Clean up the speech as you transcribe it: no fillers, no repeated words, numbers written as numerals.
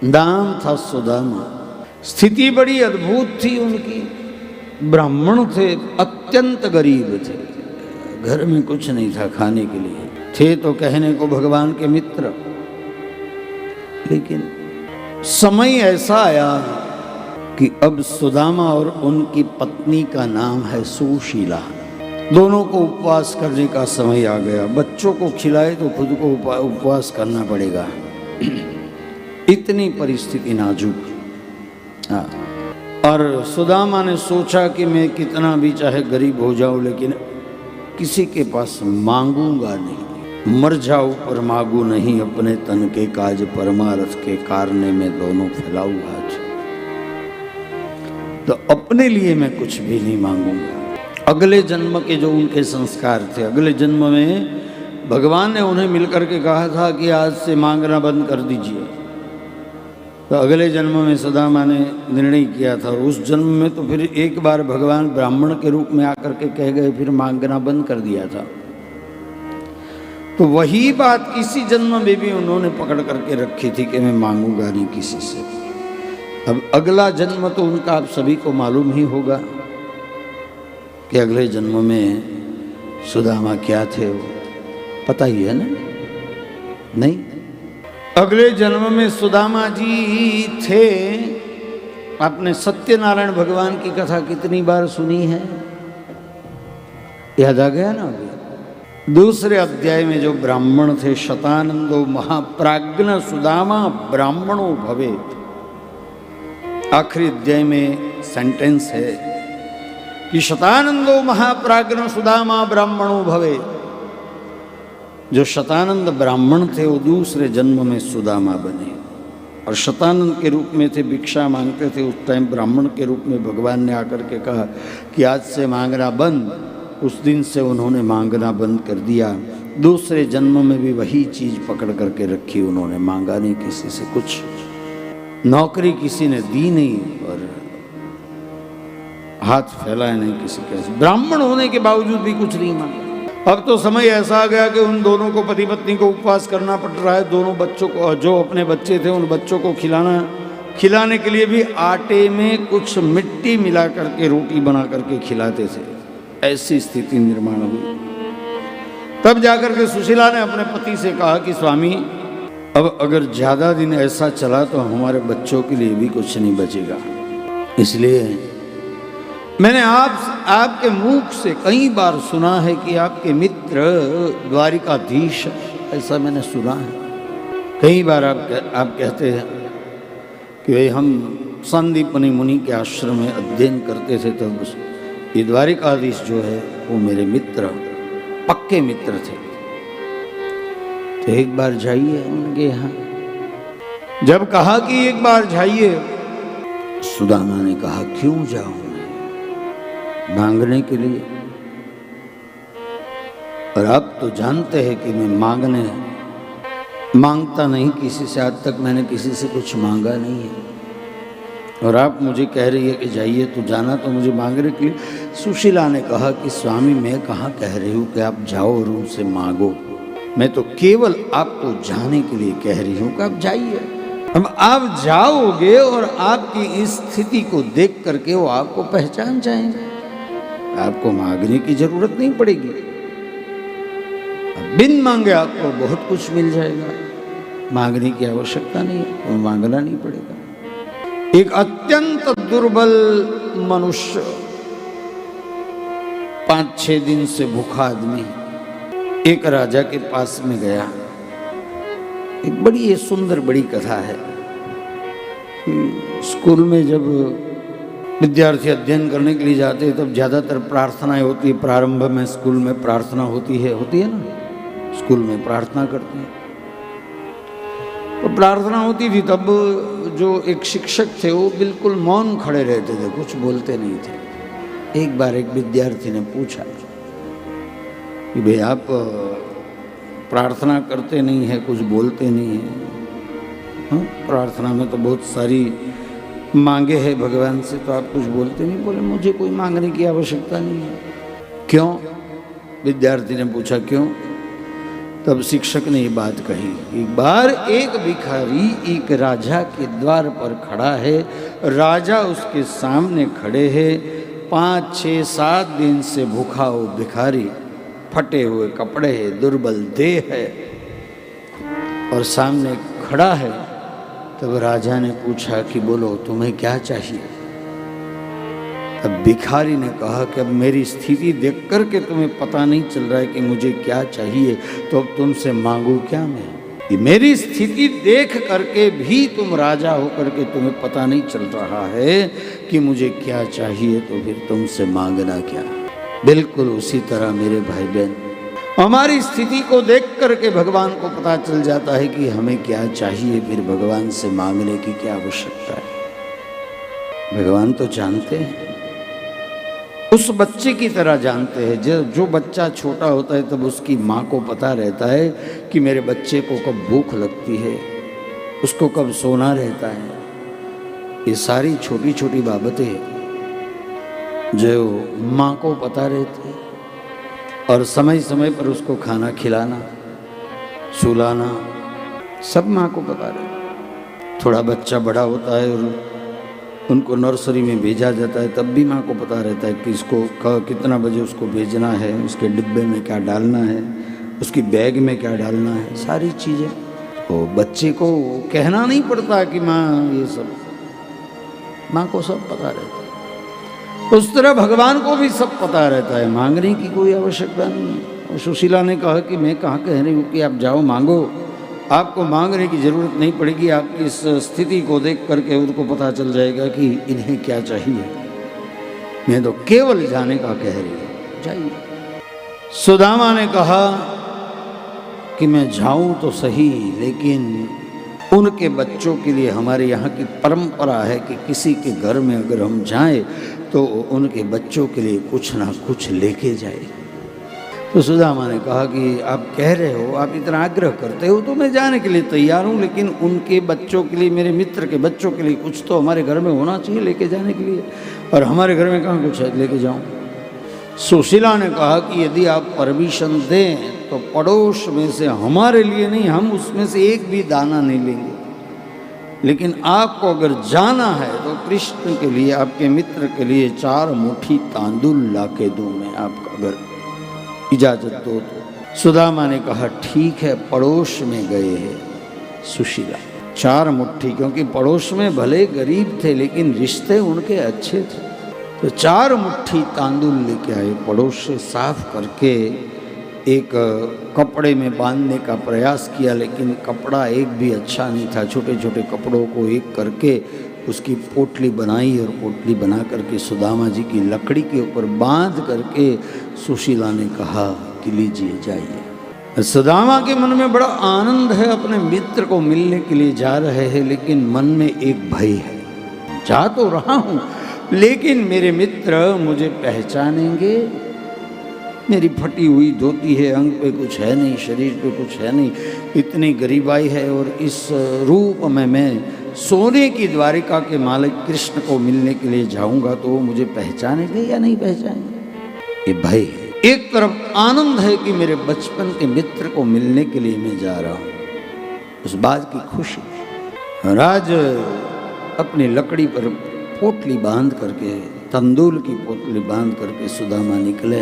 नाम था सुदामा। स्थिति बड़ी अद्भुत थी उनकी। ब्राह्मण थे, अत्यंत गरीब थे, घर में कुछ नहीं था खाने के लिए, थे तो कहने को भगवान के मित्र। लेकिन समय ऐसा आया कि अब सुदामा और उनकी पत्नी का नाम है सुशीला, दोनों को उपवास करने का समय आ गया। बच्चों को खिलाए तो खुद को उपवास करना पड़ेगा, इतनी परिस्थिति नाजुक। हाँ, और सुदामा ने सोचा कि मैं कितना भी चाहे गरीब हो जाऊं, लेकिन किसी के पास मांगूंगा नहीं, मर जाऊं पर मांगू नहीं, अपने तन के काज परमारथ के कारने में दोनों फैलाऊं आज। तो अपने लिए मैं कुछ भी नहीं मांगूंगा। अगले जन्म के जो उनके संस्कार थे, अगले जन्म में भगवान ने उन्हें मिलकर के कहा था कि आज से मांगना बंद कर दीजिए। तो अगले जन्म में सुदामा ने निर्णय किया था, उस जन्म में तो फिर एक बार भगवान ब्राह्मण के रूप में आकर के कह गए, फिर मांगना बंद कर दिया था। तो वही बात इसी जन्म में भी उन्होंने पकड़ करके रखी थी कि मैं मांगूंगा नहीं किसी से। अब अगला जन्म तो उनका आप सभी को मालूम ही होगा कि अगले जन्म में सुदामा क्या थे, वो पता ही है ना? नहीं, अगले जन्म में सुदामा जी थे। आपने सत्यनारायण भगवान की कथा कितनी बार सुनी है, याद आ गया ना? अभी दूसरे अध्याय में जो ब्राह्मण थे, शतानंदो महाप्राज्ञ सुदामा ब्राह्मणो भवेत्, आखिरी अध्याय में सेंटेंस है कि शतानंदो महाप्राज्ञ सुदामा ब्राह्मणो भवेत्। जो शतानंद ब्राह्मण थे वो दूसरे जन्म में सुदामा बने, और शतानंद के रूप में थे, भिक्षा मांगते थे। उस टाइम ब्राह्मण के रूप में भगवान ने आकर के कहा कि आज से मांगना बंद। उस दिन से उन्होंने मांगना बंद कर दिया। दूसरे जन्म में भी वही चीज़ पकड़ करके रखी उन्होंने, मांगा नहीं किसी से कुछ, नौकरी किसी ने दी नहीं और हाथ फैलाया नहीं किसी के। ब्राह्मण होने के बावजूद भी कुछ नहीं मांगा। अब तो समय ऐसा आ गया कि उन दोनों को, पति पत्नी को उपवास करना पड़ रहा है। दोनों बच्चों को, जो अपने बच्चे थे उन बच्चों को खिलाने के लिए भी आटे में कुछ मिट्टी मिला करके रोटी बना करके खिलाते थे। ऐसी स्थिति निर्माण हुई। तब जाकर के सुशीला ने अपने पति से कहा कि स्वामी, अब अगर ज़्यादा दिन ऐसा चला तो हमारे बच्चों के लिए भी कुछ नहीं बचेगा। इसलिए मैंने आपके मुख से कई बार सुना है कि आपके मित्र द्वारिकाधीश, ऐसा मैंने सुना है। कई बार आप कहते हैं कि भाई हम संदीपनी मुनि के आश्रम में अध्ययन करते थे, तो ये द्वारिकाधीश जो है वो मेरे मित्र, पक्के मित्र थे। तो एक बार जाइए उनके यहाँ। जब कहा कि एक बार जाइए, सुदामा ने कहा क्यों जाऊं मांगने के लिए, और आप तो जानते हैं कि मैं मांगता नहीं किसी से, आज तक मैंने किसी से कुछ मांगा नहीं है। और आप मुझे कह रही है कि जाइए, तो जाना तो मुझे मांगने के लिए। सुशीला ने कहा कि स्वामी, मैं कहाँ कह रही हूँ कि आप जाओ और उनसे मांगो, मैं तो केवल आपको जाने के लिए कह रही हूँ कि आप जाइए। अब आप जाओगे और आपकी इस स्थिति को देख करके वो आपको पहचान जाएंगे, आपको मांगने की जरूरत नहीं पड़ेगी। बिन मांगे आपको बहुत कुछ मिल जाएगा, मांगने की आवश्यकता नहीं है, और मांगना नहीं पड़ेगा। एक अत्यंत दुर्बल मनुष्य, 5-6 दिन से भूखा आदमी, एक राजा के पास में गया। एक बड़ी ये सुंदर बड़ी कथा है। स्कूल में जब विद्यार्थी अध्ययन करने के लिए जाते हैं तब ज़्यादातर प्रार्थनाएं होती है। प्रारंभ में स्कूल में प्रार्थना होती है ना, स्कूल में प्रार्थना करते हैं। तो प्रार्थना होती थी तब जो एक शिक्षक थे वो बिल्कुल मौन खड़े रहते थे, कुछ बोलते नहीं थे। एक बार एक विद्यार्थी ने पूछा कि भाई आप प्रार्थना करते नहीं है, कुछ बोलते नहीं है। हाँ, प्रार्थना में तो बहुत सारी मांगे है भगवान से, तो आप कुछ बोलते नहीं। बोले मुझे कोई मांगने की आवश्यकता नहीं है। क्यों? विद्यार्थी ने पूछा क्यों? तब शिक्षक ने ये बात कही, एक बार एक भिखारी एक राजा के द्वार पर खड़ा है, राजा उसके सामने खड़े हैं, 5, 6, 7 दिन से भूखा हो भिखारी, फटे हुए कपड़े है, दुर्बल देह है और सामने खड़ा है। तब राजा ने पूछा कि बोलो तुम्हें क्या चाहिए। तब भिखारी ने कहा कि अब मेरी स्थिति देख कर के तुम्हें पता नहीं चल रहा है कि मुझे क्या चाहिए, तो अब तुमसे मांगू क्या मैं? कि मेरी स्थिति देख करके भी तुम राजा होकर के तुम्हें पता नहीं चल रहा है कि मुझे क्या चाहिए, तो फिर तुमसे मांगना क्या? बिल्कुल उसी तरह मेरे भाई बहन, हमारी स्थिति को देख करके भगवान को पता चल जाता है कि हमें क्या चाहिए, फिर भगवान से मांगने की क्या आवश्यकता है। भगवान तो जानते हैं, उस बच्चे की तरह जानते हैं। जो बच्चा छोटा होता है तब उसकी माँ को पता रहता है कि मेरे बच्चे को कब भूख लगती है, उसको कब सोना रहता है। ये सारी छोटी छोटी बाबतें जो माँ को पता रहती है, और समय समय पर उसको खाना खिलाना, सुलाना, सब माँ को पता रहता है। थोड़ा बच्चा बड़ा होता है और उनको नर्सरी में भेजा जाता है, तब भी माँ को पता रहता है कि इसको कितना बजे उसको भेजना है, उसके डिब्बे में क्या डालना है, उसकी बैग में क्या डालना है, सारी चीज़ें। तो बच्चे को कहना नहीं पड़ता कि माँ ये सब, माँ को सब पता रहता है। उस तरह भगवान को भी सब पता रहता है, मांगने की कोई आवश्यकता नहीं है। और सुशीला ने कहा कि मैं कहाँ कह रही हूँ कि आप जाओ मांगो, आपको मांगने की ज़रूरत नहीं पड़ेगी, आपकी इस स्थिति को देख करके उनको पता चल जाएगा कि इन्हें क्या चाहिए। मैं तो केवल जाने का कह रही हूँ, जाइए। सुदामा ने कहा कि मैं जाऊं तो सही, लेकिन उनके बच्चों के लिए हमारे यहाँ की परंपरा है कि किसी के घर में अगर हम जाएं तो उनके बच्चों के लिए कुछ ना कुछ लेके जाए। तो सुदामा ने कहा कि आप कह रहे हो, आप इतना आग्रह करते हो तो मैं जाने के लिए तैयार हूँ, लेकिन उनके बच्चों के लिए, मेरे मित्र के बच्चों के लिए कुछ तो हमारे घर में होना चाहिए लेके जाने के लिए, और हमारे घर में कहाँ कुछ है लेके जाऊँ। सुशीला ने कहा कि यदि आप परमिशन दें तो पड़ोस में से हमारे लिए नहीं, हम उसमें से एक भी दाना नहीं लेंगे, लेकिन आपको अगर जाना है तो कृष्ण के लिए, आपके मित्र के लिए 4 मुट्ठी तांदुल ला के दूँ मैं, आपका अगर इजाजत दो तो। सुदामा ने कहा ठीक है। पड़ोस में गए हैं सुशीला, 4 मुट्ठी, क्योंकि पड़ोस में भले गरीब थे लेकिन रिश्ते उनके अच्छे थे, तो 4 मुट्ठी तांदुल लेके आए। पड़ोस से साफ करके एक कपड़े में बांधने का प्रयास किया, लेकिन कपड़ा एक भी अच्छा नहीं था। छोटे छोटे कपड़ों को एक करके उसकी पोटली बनाई, और पोटली बना करके सुदामा जी की लकड़ी के ऊपर बांध करके सुशीला ने कहा कि लीजिए जाइए। सुदामा के मन में बड़ा आनंद है, अपने मित्र को मिलने के लिए जा रहे हैं, लेकिन मन में एक भय है। जा तो रहा हूँ लेकिन मेरे मित्र मुझे पहचानेंगे, मेरी फटी हुई धोती है, अंग पे कुछ है नहीं, शरीर पे कुछ है नहीं, इतनी गरीबाई है, और इस रूप में मैं सोने की द्वारिका के मालिक कृष्ण को मिलने के लिए जाऊंगा तो वो मुझे पहचानेंगे या नहीं पहचानेंगे, ये भय है। एक तरफ आनंद है कि मेरे बचपन के मित्र को मिलने के लिए मैं जा रहा हूँ, उस बात की खुशी। राज अपनी लकड़ी पर पोटली बांध करके, तंदूल की पोटली बांध करके सुदामा निकले।